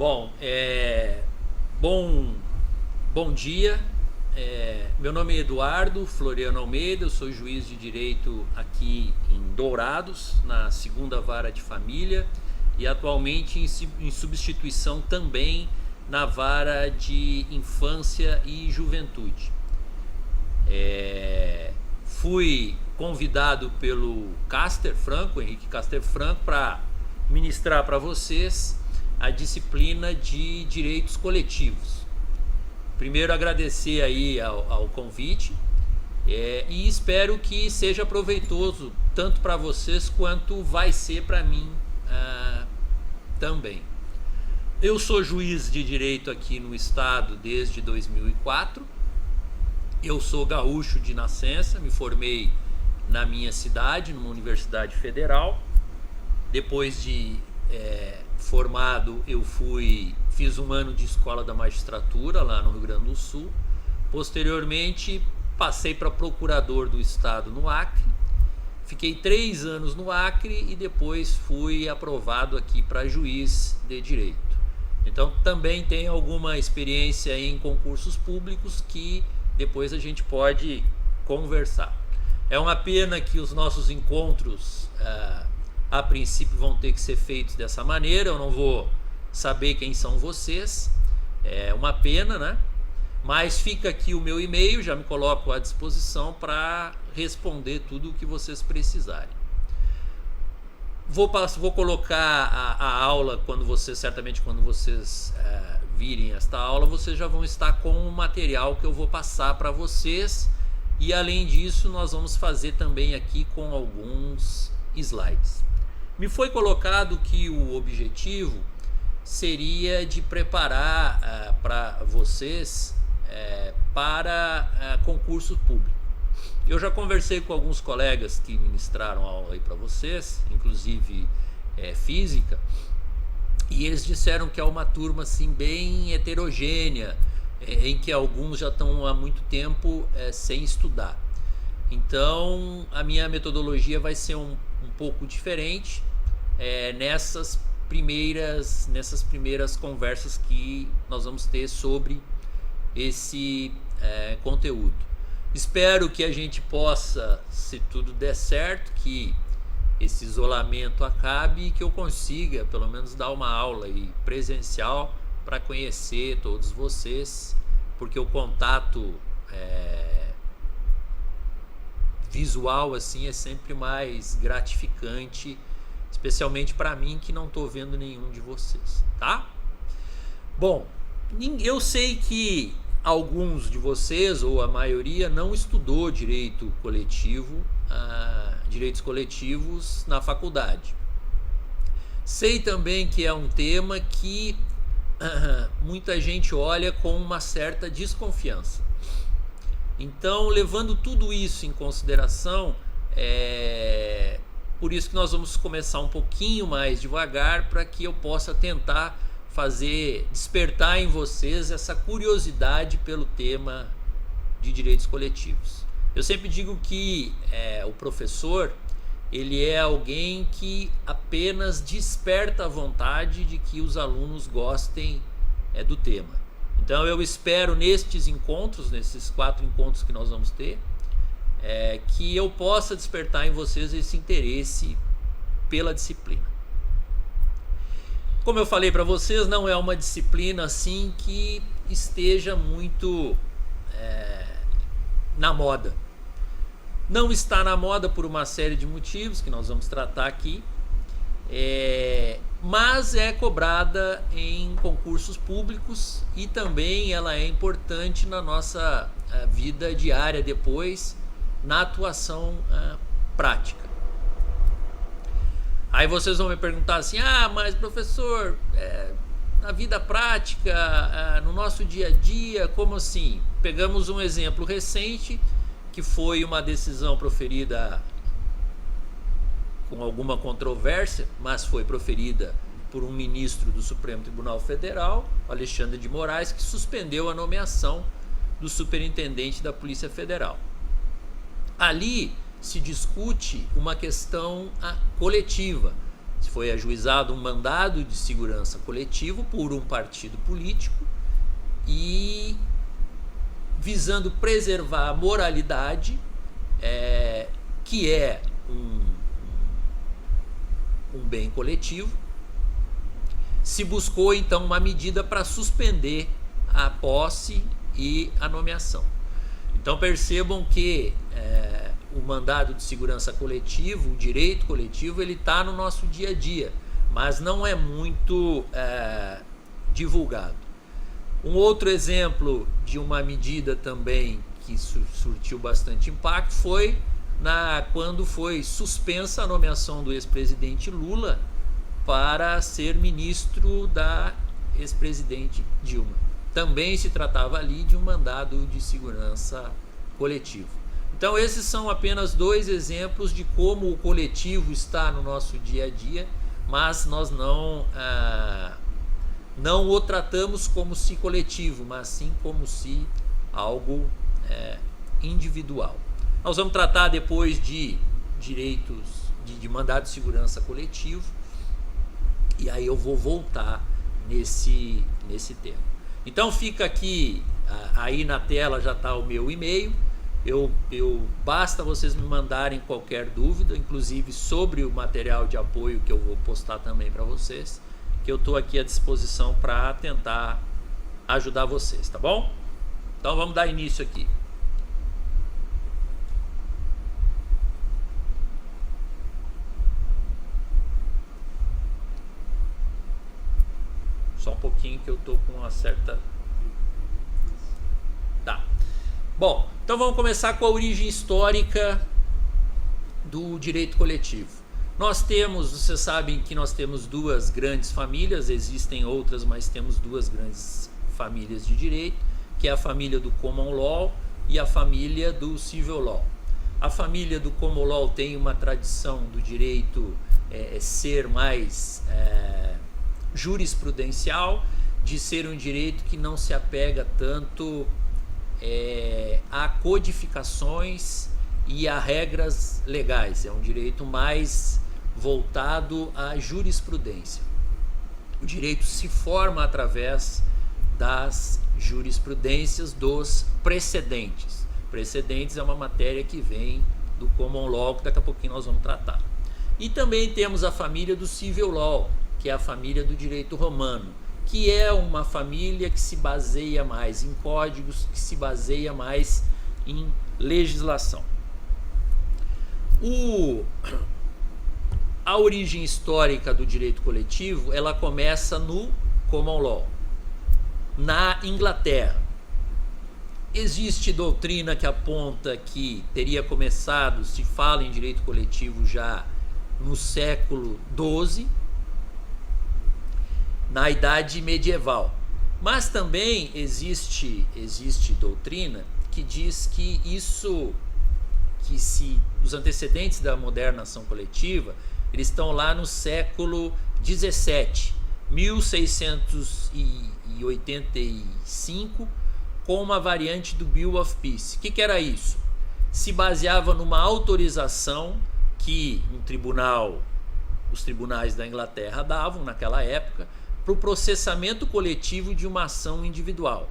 Bom, bom, bom dia. Meu nome é Eduardo Floriano Almeida, eu sou juiz de direito aqui em Dourados, na segunda vara de família, e atualmente em substituição também na vara de infância e juventude. Fui convidado pelo Caster Franco, Henrique Caster Franco, para ministrar para vocês a disciplina de direitos coletivos. Primeiro, agradecer aí ao convite e espero que seja proveitoso tanto para vocês quanto vai ser para mim também. Eu sou juiz de direito aqui no estado desde 2004. Eu sou gaúcho de nascença, me formei na minha cidade, numa universidade federal. Depois de formado, eu fiz um ano de escola da magistratura lá no Rio Grande do Sul. Posteriormente, passei para procurador do estado no Acre. Fiquei 3 anos no Acre e depois fui aprovado aqui para juiz de direito. Então também tenho alguma experiência em concursos públicos que depois a gente pode conversar. É uma pena que os nossos encontros a princípio vão ter que ser feitos dessa maneira. Eu não vou saber quem são vocês, é uma pena, né? Mas fica aqui o meu e-mail, já me coloco à disposição para responder tudo o que vocês precisarem. Vou colocar a aula quando vocês virem esta aula, vocês já vão estar com o material que eu vou passar para vocês, e além disso nós vamos fazer também aqui com alguns slides. Me foi colocado que o objetivo seria de preparar para vocês para concurso público. Eu já conversei com alguns colegas que ministraram aula aí para vocês, inclusive física, e eles disseram que é uma turma assim bem heterogênea, em que alguns já estão há muito tempo sem estudar. Então a minha metodologia vai ser um pouco diferente nessas primeiras conversas que nós vamos ter sobre esse conteúdo. Espero que a gente possa, se tudo der certo, que esse isolamento acabe e que eu consiga pelo menos dar uma aula aí presencial para conhecer todos vocês, porque o contato visual assim é sempre mais gratificante, especialmente para mim que não estou vendo nenhum de vocês, tá? Bom, eu sei que alguns de vocês, ou a maioria, não estudou direito coletivo, direitos coletivos na faculdade. Sei também que é um tema que muita gente olha com uma certa desconfiança. Então, levando tudo isso em consideração, por isso que nós vamos começar um pouquinho mais devagar, para que eu possa tentar despertar em vocês essa curiosidade pelo tema de direitos coletivos. Eu sempre digo que o professor, ele é alguém que apenas desperta a vontade de que os alunos gostem do tema. Então eu espero nesses 4 encontros que nós vamos ter, que eu possa despertar em vocês esse interesse pela disciplina. Como eu falei para vocês, não é uma disciplina assim que esteja muito na moda. Não está na moda por uma série de motivos que nós vamos tratar aqui, mas é cobrada em concursos públicos e também ela é importante na nossa vida diária depois, na atuação prática. Aí vocês vão me perguntar assim: mas professor, na vida prática, no nosso dia a dia, como assim? Pegamos um exemplo recente, que foi uma decisão proferida com alguma controvérsia, mas foi proferida por um ministro do Supremo Tribunal Federal, Alexandre de Moraes, que suspendeu a nomeação do superintendente da Polícia Federal. Ali se discute uma questão coletiva, foi ajuizado um mandado de segurança coletivo por um partido político e visando preservar a moralidade, que é um bem coletivo, se buscou então uma medida para suspender a posse e a nomeação. Então percebam que o mandado de segurança coletivo, o direito coletivo, ele está no nosso dia a dia, mas não é muito divulgado. Um outro exemplo de uma medida também que surtiu bastante impacto foi quando foi suspensa a nomeação do ex-presidente Lula para ser ministro da ex-presidente Dilma. Também se tratava ali de um mandado de segurança coletivo. Então esses são apenas 2 exemplos de como o coletivo está no nosso dia a dia, mas nós não o tratamos como se coletivo, mas sim como se algo individual. Nós vamos tratar depois de direitos de mandado de segurança coletivo, e aí eu vou voltar nesse tema. Então fica aqui, aí na tela já está o meu e-mail. Basta vocês me mandarem qualquer dúvida, inclusive sobre o material de apoio que eu vou postar também para vocês, que eu estou aqui à disposição para tentar ajudar vocês, tá bom? Então vamos dar início aqui. Só um pouquinho que eu estou com uma certa... Tá. Bom, então vamos começar com a origem histórica do direito coletivo. Vocês sabem que nós temos 2 grandes famílias, existem outras, mas temos 2 grandes famílias de direito, que é a família do Common Law e a família do Civil Law. A família do Common Law tem uma tradição do direito ser mais jurisprudencial, de ser um direito que não se apega tanto a codificações e a regras legais. É um direito mais voltado à jurisprudência. O direito se forma através das jurisprudências dos precedentes. Precedentes é uma matéria que vem do Common Law, que daqui a pouquinho nós vamos tratar. E também temos a família do Civil Law, que é a família do direito romano, que é uma família que se baseia mais em códigos, que se baseia mais em legislação. A origem histórica do direito coletivo, ela começa no Common Law, na Inglaterra. Existe doutrina que aponta que teria começado, se fala em direito coletivo já no século XII, na Idade Medieval. Mas também existe doutrina que diz que os antecedentes da moderna ação coletiva, eles estão lá no século XVII, 1685, com uma variante do Bill of Peace. O que era isso? Se baseava numa autorização que os tribunais da Inglaterra davam naquela época para o processamento coletivo de uma ação individual.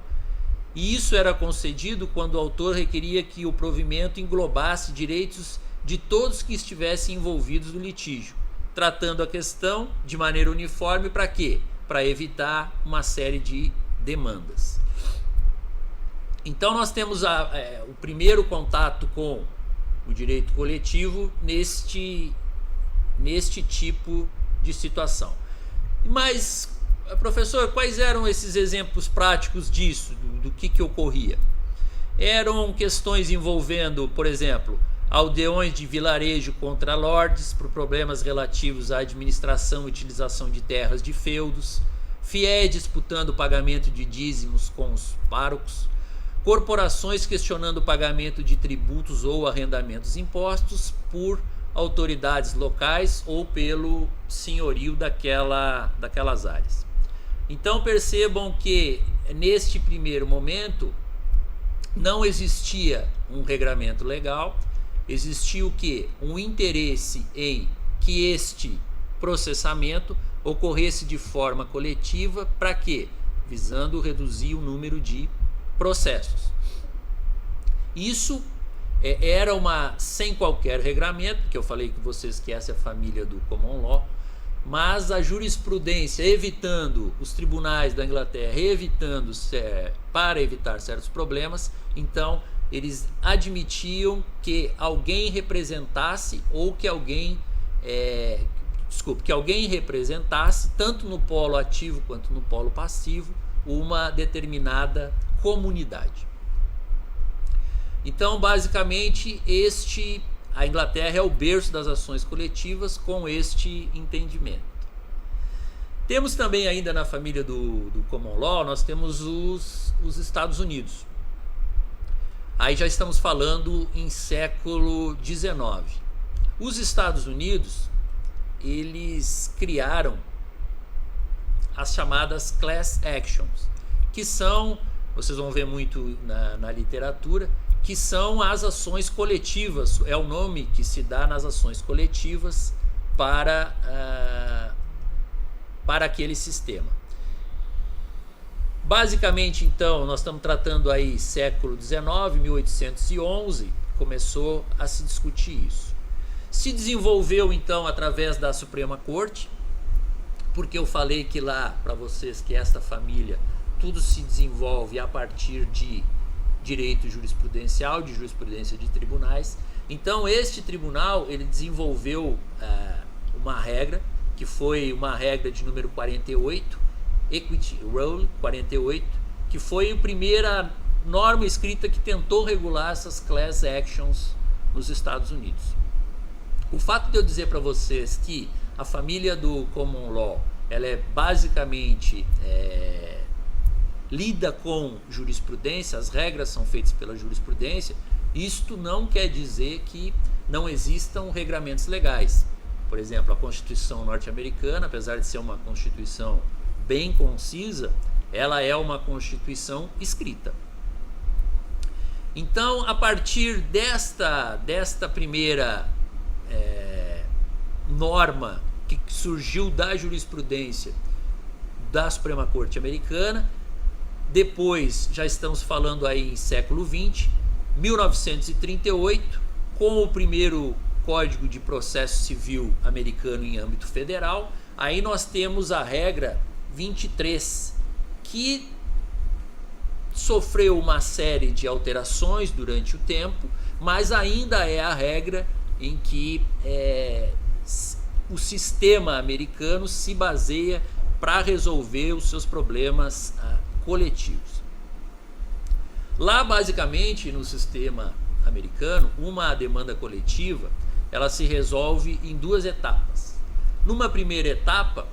E isso era concedido quando o autor requeria que o provimento englobasse direitos de todos que estivessem envolvidos no litígio, tratando a questão de maneira uniforme. Para quê? Para evitar uma série de demandas. Então nós temos o primeiro contato com o direito coletivo neste tipo de situação. Mas, professor, quais eram esses exemplos práticos disso, do que ocorria? Eram questões envolvendo, por exemplo, aldeões de vilarejo contra lordes por problemas relativos à administração e utilização de terras de feudos, fiéis disputando o pagamento de dízimos com os párocos, corporações questionando o pagamento de tributos ou arrendamentos impostos por autoridades locais ou pelo senhorio daquelas áreas. Então percebam que neste primeiro momento não existia um regramento legal, existia o quê? Um interesse em que este processamento ocorresse de forma coletiva. Para quê? Visando reduzir o número de processos. Isso era sem qualquer regramento, porque eu falei com vocês que essa é a família do Common Law, mas a jurisprudência, evitando os tribunais da Inglaterra, para evitar certos problemas, então eles admitiam que alguém representasse que alguém representasse, tanto no polo ativo quanto no polo passivo, uma determinada comunidade. Então, basicamente, a Inglaterra é o berço das ações coletivas com este entendimento. Temos também ainda na família do Common Law, nós temos os Estados Unidos. Aí já estamos falando em século XIX. Os Estados Unidos, eles criaram as chamadas class actions, que são, vocês vão ver muito na literatura, que são as ações coletivas, é o nome que se dá nas ações coletivas para aquele sistema. Basicamente, então, nós estamos tratando aí século XIX, 1811, começou a se discutir isso. Se desenvolveu, então, através da Suprema Corte, porque eu falei que lá, para vocês, que esta família, tudo se desenvolve a partir de direito jurisprudencial, de jurisprudência de tribunais. Então, este tribunal, ele desenvolveu uma regra, que foi uma regra de número 48, Equity Rule 48, que foi a primeira norma escrita que tentou regular essas class actions nos Estados Unidos. O fato de eu dizer para vocês que a família do Common Law, ela é basicamente lida com jurisprudência, as regras são feitas pela jurisprudência, isto não quer dizer que não existam regramentos legais. Por exemplo, a Constituição norte-americana, apesar de ser uma Constituição bem concisa, ela é uma Constituição escrita. Então, a partir desta primeira norma que surgiu da jurisprudência da Suprema Corte americana, depois já estamos falando aí em século XX, 1938, com o primeiro Código de Processo Civil americano em âmbito federal, aí nós temos a regra 23, que sofreu uma série de alterações durante o tempo, mas ainda é a regra em que o sistema americano se baseia para resolver os seus problemas coletivos. Lá, basicamente, no sistema americano, uma demanda coletiva, ela se resolve em duas etapas. Numa primeira etapa,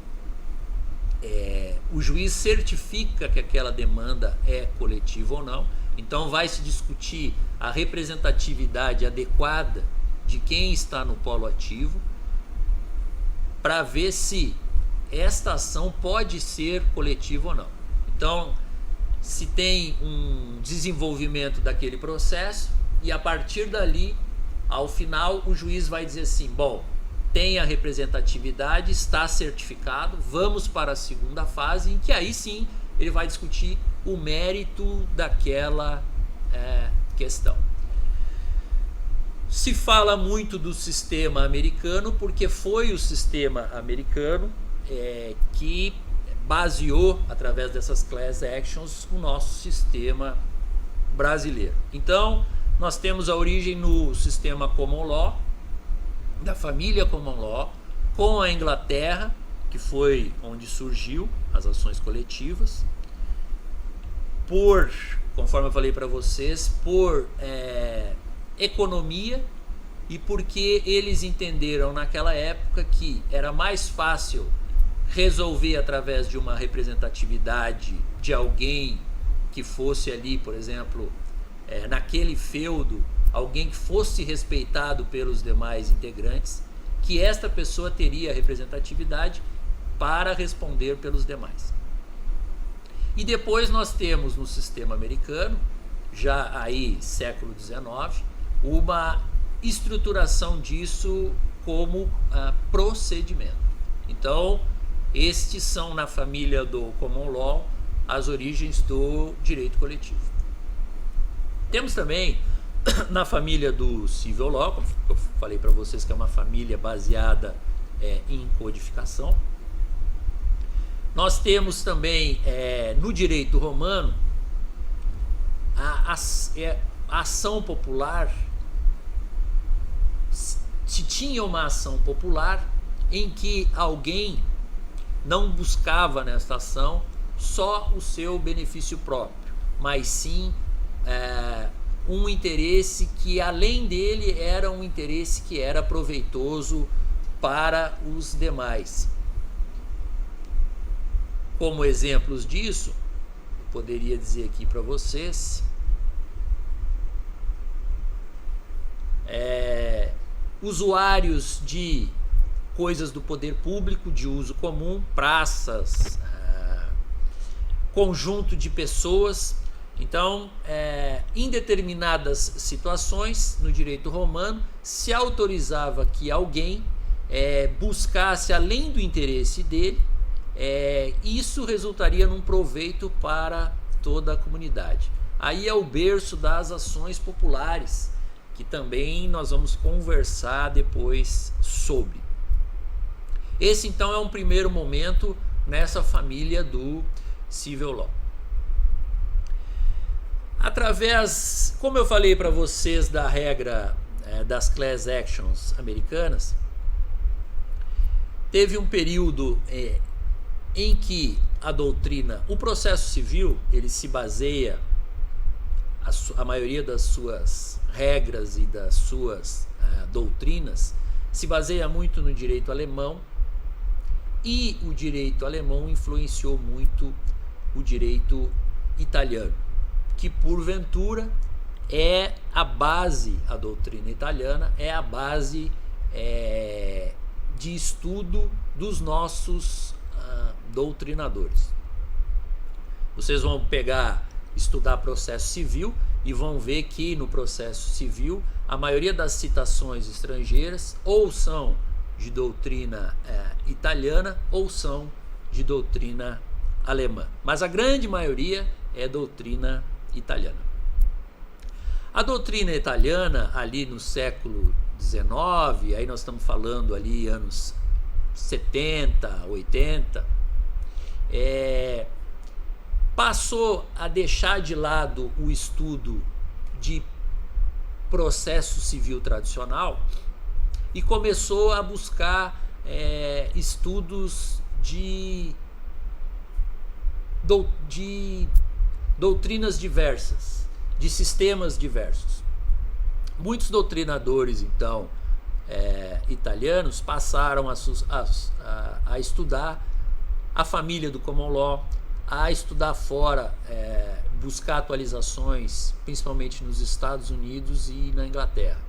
o juiz certifica que aquela demanda é coletiva ou não. Então vai se discutir a representatividade adequada de quem está no polo ativo, para ver se esta ação pode ser coletiva ou não. Então, se tem um desenvolvimento daquele processo, e a partir dali, ao final, o juiz vai dizer assim: bom, tem a representatividade, está certificado, vamos para a segunda fase, em que aí sim ele vai discutir o mérito daquela questão. Se fala muito do sistema americano porque foi o sistema americano que baseou, através dessas class actions, o nosso sistema brasileiro. Então, nós temos a origem no sistema Common Law, da família Common Law, com a Inglaterra, que foi onde surgiu as ações coletivas, conforme eu falei para vocês, por economia, e porque eles entenderam naquela época que era mais fácil resolver através de uma representatividade de alguém que fosse ali, por exemplo, naquele feudo, alguém que fosse respeitado pelos demais integrantes, que esta pessoa teria representatividade para responder pelos demais. E depois nós temos no sistema americano, já aí século XIX, uma estruturação disso como procedimento. Então, estes são, na família do Common Law, as origens do direito coletivo. Temos também, na família do Civil Law, como eu falei para vocês que é uma família baseada em codificação. Nós temos também, no direito romano, a ação popular. Se tinha uma ação popular em que alguém não buscava nesta ação só o seu benefício próprio, mas sim um interesse que, além dele, era um interesse que era proveitoso para os demais. Como exemplos disso, eu poderia dizer aqui para vocês usuários de coisas do poder público de uso comum, praças, conjunto de pessoas. Então, em determinadas situações no direito romano, se autorizava que alguém buscasse além do interesse dele, isso resultaria num proveito para toda a comunidade. Aí é o berço das ações populares, que também nós vamos conversar depois sobre. Esse então é um primeiro momento nessa família do Civil Law. Através, como eu falei para vocês da regra das class actions americanas, teve um período em que a doutrina, o processo civil, ele se baseia, a maioria das suas regras e das suas doutrinas se baseia muito no direito alemão, e o direito alemão influenciou muito o direito italiano, que porventura é a base, a doutrina italiana é a base de estudo dos nossos doutrinadores. Vocês vão estudar processo civil e vão ver que no processo civil a maioria das citações estrangeiras ou são de doutrina italiana ou são de doutrina alemã, mas a grande maioria é doutrina italiana. A doutrina italiana ali no século XIX, aí nós estamos falando ali anos 70, 80, passou a deixar de lado o estudo de processo civil tradicional e começou a buscar estudos de doutrinas diversas, de sistemas diversos. Muitos doutrinadores, então, italianos passaram a estudar a família do Common Law, a estudar fora, buscar atualizações, principalmente nos Estados Unidos e na Inglaterra.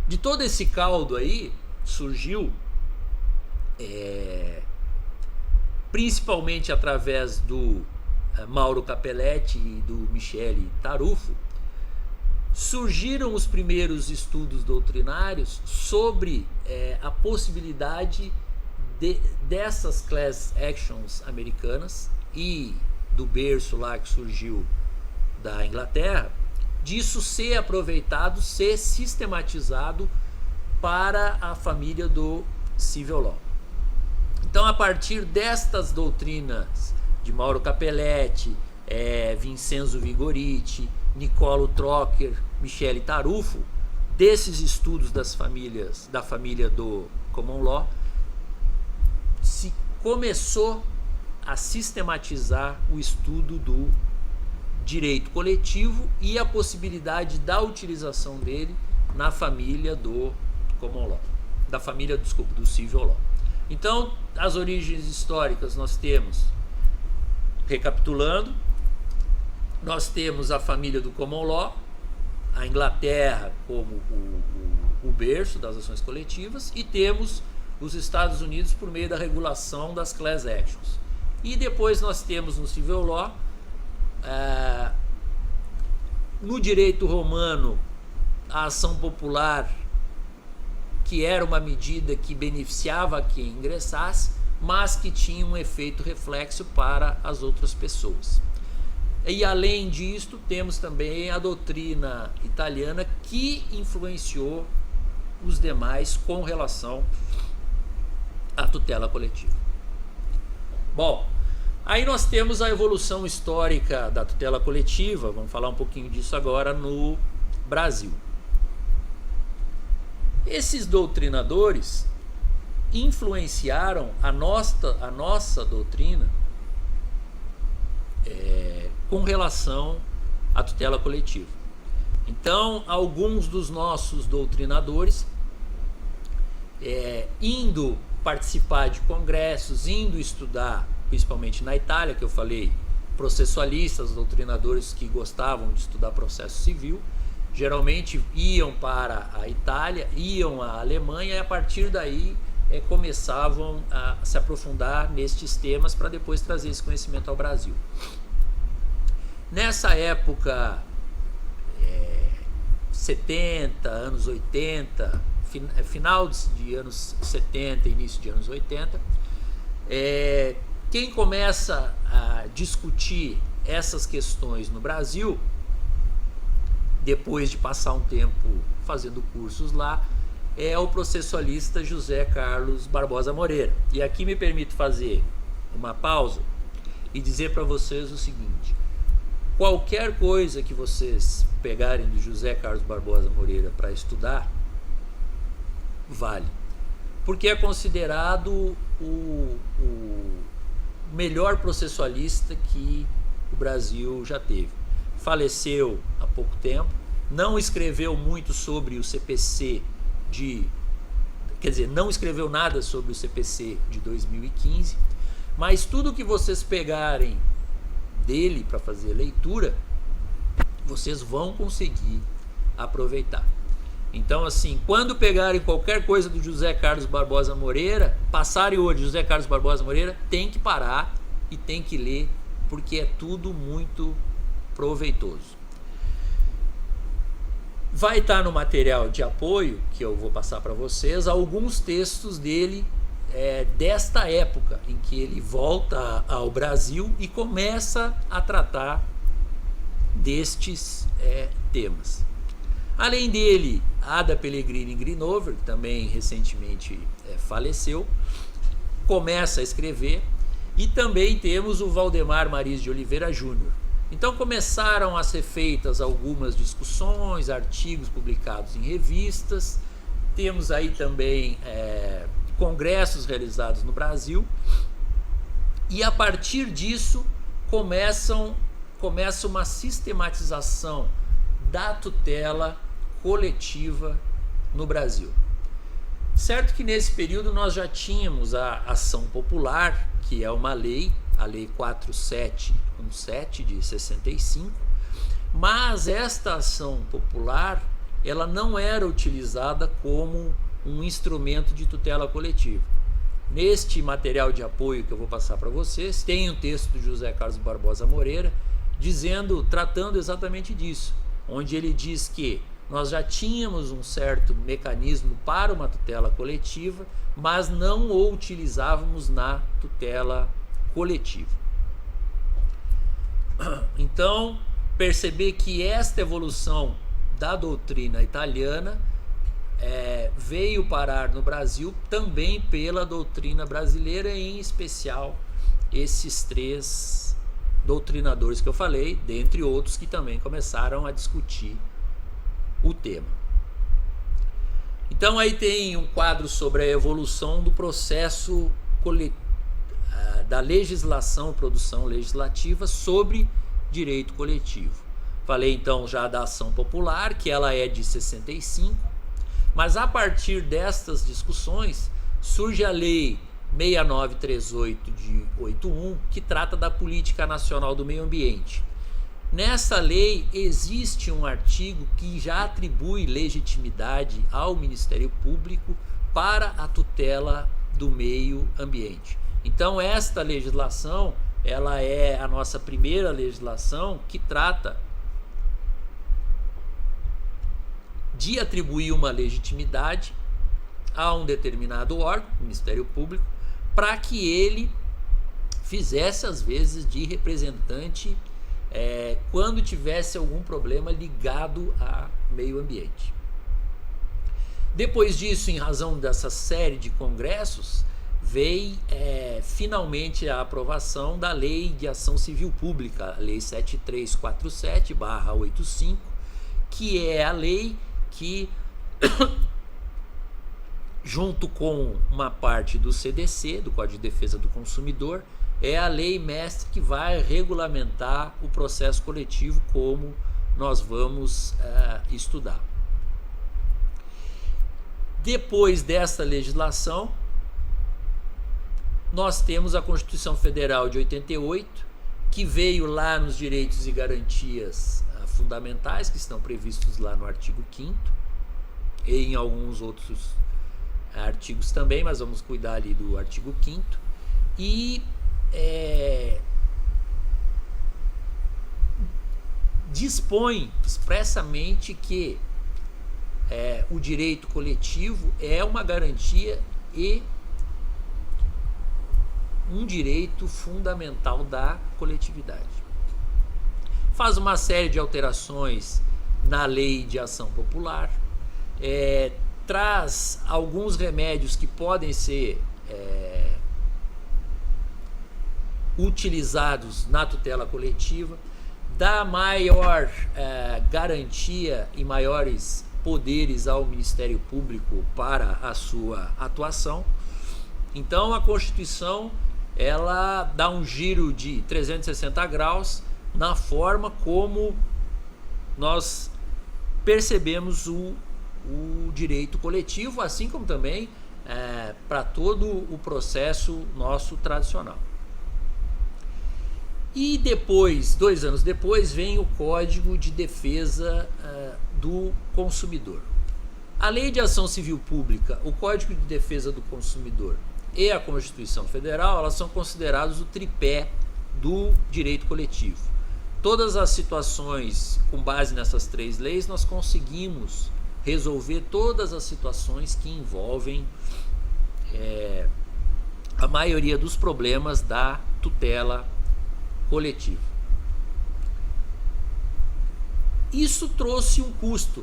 De todo esse caldo aí, surgiu, principalmente através do Mauro Capelletti e do Michele Tarufo, surgiram os primeiros estudos doutrinários sobre a possibilidade dessas class actions americanas e do berço lá que surgiu da Inglaterra, disso ser aproveitado, ser sistematizado para a família do Civil Law. Então, a partir destas doutrinas de Mauro Capelletti, Vincenzo Vigoriti, Niccolo Trocker, Michele Tarufo, desses estudos da família do Common Law, se começou a sistematizar o estudo do direito coletivo e a possibilidade da utilização dele na família do Common Law, do Civil Law. Então, as origens históricas nós temos, recapitulando, nós temos a família do Common Law, a Inglaterra como o berço das ações coletivas, e temos os Estados Unidos por meio da regulação das class actions. E depois nós temos no Civil Law, no direito romano, a ação popular, que era uma medida que beneficiava quem ingressasse, mas que tinha um efeito reflexo para as outras pessoas. E além disto, temos também a doutrina italiana que influenciou os demais com relação à tutela coletiva. Bom, aí nós temos a evolução histórica da tutela coletiva, vamos falar um pouquinho disso agora no Brasil. Esses doutrinadores influenciaram a nossa doutrina com relação à tutela coletiva. Então, alguns dos nossos doutrinadores, indo participar de congressos, indo estudar, principalmente na Itália, que eu falei, processualistas, doutrinadores que gostavam de estudar processo civil, geralmente iam para a Itália, iam à Alemanha e a partir daí começavam a se aprofundar nestes temas para depois trazer esse conhecimento ao Brasil. Nessa época, 70, anos 80, final de anos 70, início de anos 80, quem começa a discutir essas questões no Brasil, depois de passar um tempo fazendo cursos lá, é o processualista José Carlos Barbosa Moreira. E aqui me permito fazer uma pausa e dizer para vocês o seguinte: qualquer coisa que vocês pegarem do José Carlos Barbosa Moreira para estudar, vale. Porque é considerado o melhor processualista que o Brasil já teve. Faleceu há pouco tempo, não escreveu muito sobre o CPC não escreveu nada sobre o CPC de 2015, mas tudo que vocês pegarem dele para fazer leitura, vocês vão conseguir aproveitar. Então, assim, quando pegarem qualquer coisa do José Carlos Barbosa Moreira, passarem o olho de José Carlos Barbosa Moreira, tem que parar e tem que ler, porque é tudo muito proveitoso. Vai estar no material de apoio que eu vou passar para vocês alguns textos dele desta época em que ele volta ao Brasil e começa a tratar destes temas. Além dele, Ada Pellegrini Grinover, que também recentemente faleceu, começa a escrever, e também temos o Valdemar Maris de Oliveira Júnior. Então começaram a ser feitas algumas discussões, artigos publicados em revistas, temos aí também congressos realizados no Brasil, e a partir disso começa uma sistematização da tutela coletiva no Brasil. Certo que nesse período nós já tínhamos a ação popular, que é uma lei, a Lei 4717 de 65, mas esta ação popular ela não era utilizada como um instrumento de tutela coletiva. Neste material de apoio que eu vou passar para vocês, tem um texto do José Carlos Barbosa Moreira tratando exatamente disso, onde ele diz que nós já tínhamos um certo mecanismo para uma tutela coletiva, mas não o utilizávamos na tutela coletiva. Então, perceber que esta evolução da doutrina italiana veio parar no Brasil também pela doutrina brasileira, em especial esses três doutrinadores que eu falei, dentre outros que também começaram a discutir o tema. Então aí tem um quadro sobre a evolução do processo da legislação, produção legislativa sobre direito coletivo. Falei então já da ação popular, que ela é de 65, mas a partir destas discussões surge a lei 6938 de 81, que trata da Política Nacional do Meio Ambiente. Nessa lei existe um artigo que já atribui legitimidade ao Ministério Público para a tutela do meio ambiente. Então esta legislação, ela é a nossa primeira legislação que trata de atribuir uma legitimidade a um determinado órgão, Ministério Público, para que ele fizesse às vezes de representante quando tivesse algum problema ligado a meio ambiente. Depois disso, em razão dessa série de congressos, veio finalmente a aprovação da Lei de Ação Civil Pública, a Lei 7347/85, que é a lei que, junto com uma parte do CDC, do Código de Defesa do Consumidor, é a lei mestre que vai regulamentar o processo coletivo, como nós vamos estudar. Depois dessa legislação, nós temos a Constituição Federal de 88, que veio lá nos direitos e garantias fundamentais, que estão previstos lá no artigo 5º, e em alguns outros artigos também, mas vamos cuidar ali do artigo 5º, e dispõe expressamente que o direito coletivo é uma garantia e um direito fundamental da coletividade. Faz uma série de alterações na Lei de Ação Popular, traz alguns remédios que podem ser utilizados na tutela coletiva, dá maior garantia e maiores poderes ao Ministério Público para a sua atuação. Então a Constituição, ela dá um giro de 360 graus na forma como nós percebemos o direito coletivo, assim como também para todo o processo nosso tradicional. E depois, 2 anos depois, vem o Código de Defesa do Consumidor. A Lei de Ação Civil Pública, o Código de Defesa do Consumidor e a Constituição Federal, elas são considerados o tripé do direito coletivo. Todas as situações, com base nessas 3 leis, nós conseguimos resolver todas as situações que envolvem a maioria dos problemas da tutela coletiva. Isso trouxe um custo.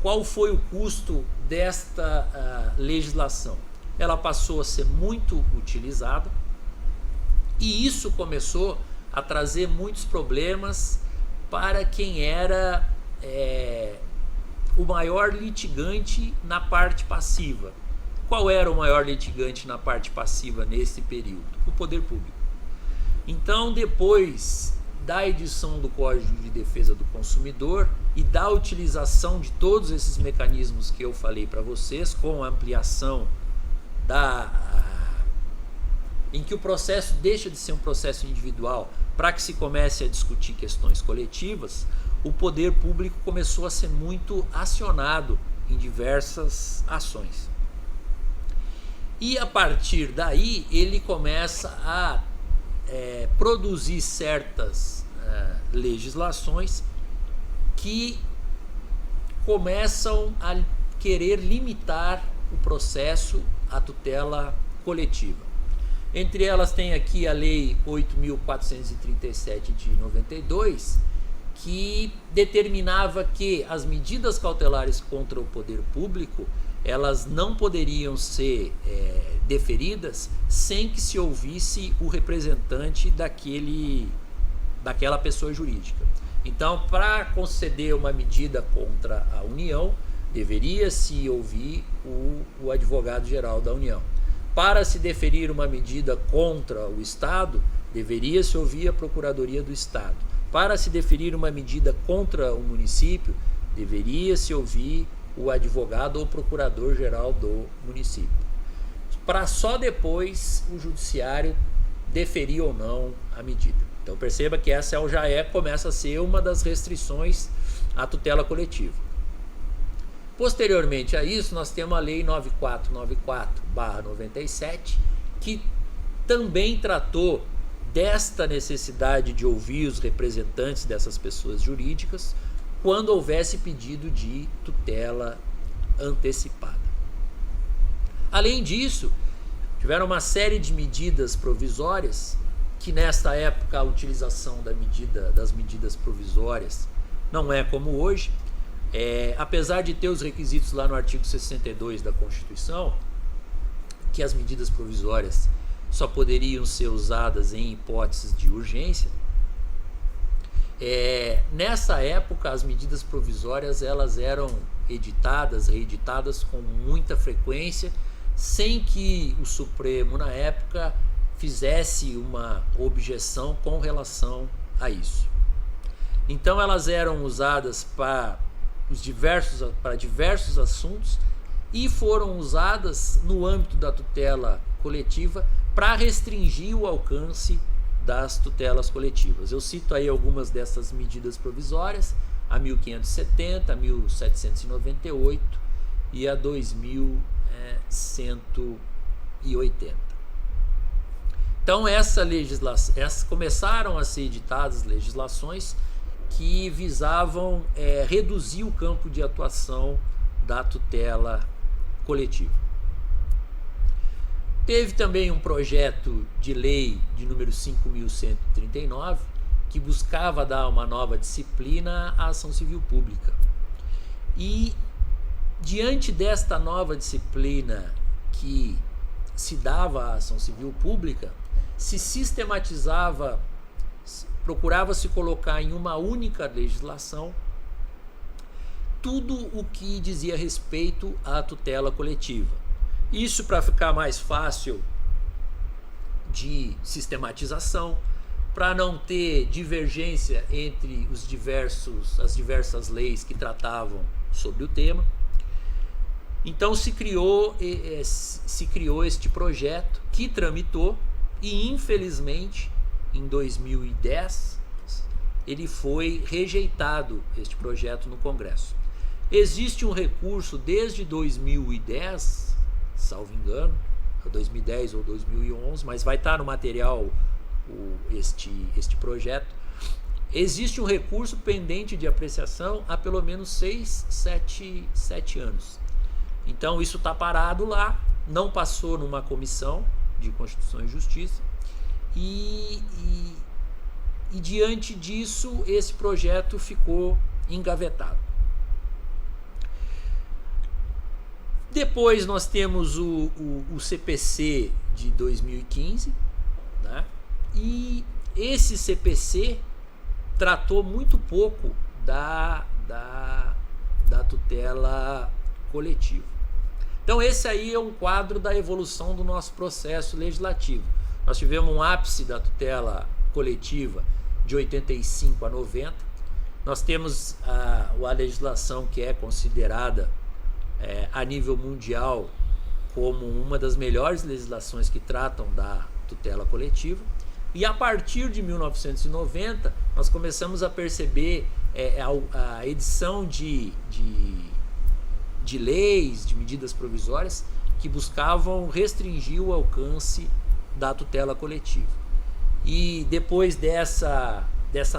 Qual foi o custo desta legislação? Ela passou a ser muito utilizada e isso começou a trazer muitos problemas para quem era o maior litigante na parte passiva. Qual era o maior litigante na parte passiva nesse período? O poder público. Então, depois da edição do Código de Defesa do Consumidor e da utilização de todos esses mecanismos que eu falei para vocês, com a ampliação em que o processo deixa de ser um processo individual para que se comece a discutir questões coletivas, o poder público começou a ser muito acionado em diversas ações. E a partir daí ele começa a produzir certas legislações que começam a querer limitar o processo, a tutela coletiva. Entre elas tem aqui a Lei 8.437 de 92, que determinava que as medidas cautelares contra o poder público, elas não poderiam ser deferidas sem que se ouvisse o representante daquela pessoa jurídica. Então, para conceder uma medida contra a União, deveria se ouvir o advogado-geral da União. Para se deferir uma medida contra o Estado, deveria se ouvir a Procuradoria do Estado. Para se deferir uma medida contra o município, deveria se ouvir o advogado ou procurador-geral do município. Para só depois o judiciário deferir ou não a medida. Então perceba que essa começa a ser uma das restrições à tutela coletiva. Posteriormente a isso, nós temos a Lei 9494/97, que também tratou desta necessidade de ouvir os representantes dessas pessoas jurídicas quando houvesse pedido de tutela antecipada. Além disso, tiveram uma série de medidas provisórias que nesta época a utilização das medidas provisórias não é como hoje. Apesar de ter os requisitos lá no artigo 62 da Constituição, que as medidas provisórias só poderiam ser usadas em hipóteses de urgência, nessa época as medidas provisórias elas eram editadas, reeditadas com muita frequência, sem que o Supremo na época fizesse uma objeção com relação a isso. Então elas eram usadas para diversos assuntos e foram usadas no âmbito da tutela coletiva para restringir o alcance das tutelas coletivas. Eu cito aí algumas dessas medidas provisórias, a 1570, a 1798 e a 2180. Então começaram a ser editadas legislações que visavam reduzir o campo de atuação da tutela coletiva. Teve também um projeto de lei de número 5.139 que buscava dar uma nova disciplina à ação civil pública. E diante desta nova disciplina que se dava à ação civil pública, se sistematizava, procurava se colocar em uma única legislação tudo o que dizia respeito à tutela coletiva. Isso para ficar mais fácil de sistematização, para não ter divergência entre as diversas leis que tratavam sobre o tema. Então se criou este projeto que tramitou e infelizmente em 2010 ele foi rejeitado, este projeto, no Congresso. Existe um recurso desde 2010, salvo engano, 2010 ou 2011, mas vai estar no material este projeto. Existe um recurso pendente de apreciação há pelo menos 7 anos. Então isso está parado lá, não passou numa comissão de Constituição e Justiça e diante disso esse projeto ficou engavetado. Depois nós temos o CPC de 2015, né? E esse CPC tratou muito pouco da tutela coletiva. Então esse aí é um quadro da evolução do nosso processo legislativo. Nós tivemos um ápice da tutela coletiva de 85 a 90. Nós temos a legislação que é considerada a nível mundial como uma das melhores legislações que tratam da tutela coletiva. E a partir de 1990 nós começamos a perceber a edição de leis, de medidas provisórias que buscavam restringir o alcance da tutela coletiva. E depois dessa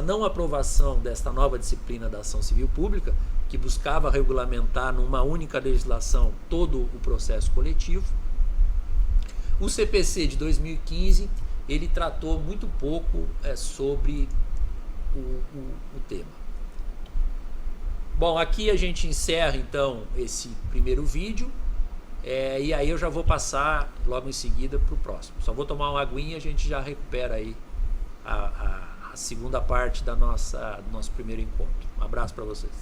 não aprovação desta nova disciplina da ação civil pública, que buscava regulamentar numa única legislação todo o processo coletivo, o CPC de 2015 ele tratou muito pouco sobre o tema. Bom, aqui a gente encerra então esse primeiro vídeo e aí eu já vou passar logo em seguida para o próximo. Só vou tomar uma aguinha e a gente já recupera aí a segunda parte do nosso primeiro encontro. Um abraço para vocês.